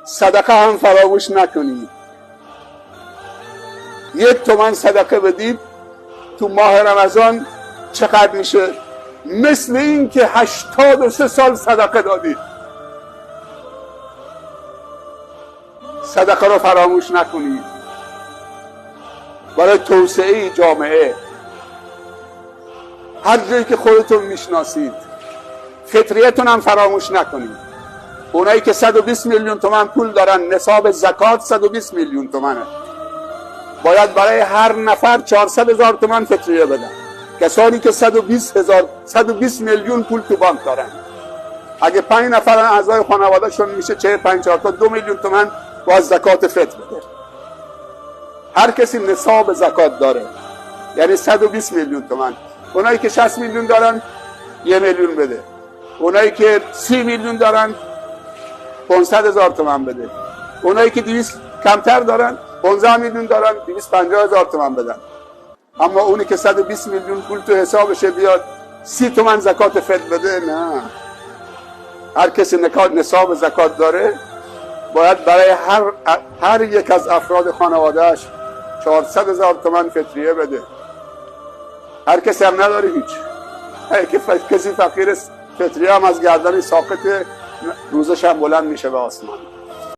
صدقه هم فراموش نکنید. 1 تومن صدقه بدید تو ماه رمضان چقدر میشه؟ مثل این که 83 سال صدقه دادید. صدقه رو فراموش نکنید برای توسعه جامعه. هر جایی که خودتون میشناسید فطریتون هم فراموش نکنید. اونایی که 120 میلیون تومان پول دارن، نصاب زکات 120 میلیون تومانه، باید برای هر نفر 400,000 تومان فطریه بدن. کسانی که 120 میلیون پول تو بانک دارن، اگه 5 نفر اعضای خانوادهشون میشه 45 تا 2 میلیون تومان باید زکات فطر بده. هر کسی نصاب زکات داره یعنی 120 میلیون تومان. اونایی که 60 میلیون دارن 1 میلیون بده. اونایی که 30 میلیون دارن 500,000 تومان بده. اونایی که 200 کمتر دارن 15 میلیون دارن 250,000 تومان بدن. اما اونی که 120 میلیون پول تو حسابشه بیاد 30 تومان زکات فطر بده، نه. هر کسی نصاب زکات داره باید برای هر یک از افراد خانوادهش 400,000 تومان فطریه بده. هر کسی هم نداره هیچ. کسی فقیر است فطریه هم از گردن ساقط، روزش هم بلند میشه به آسمان.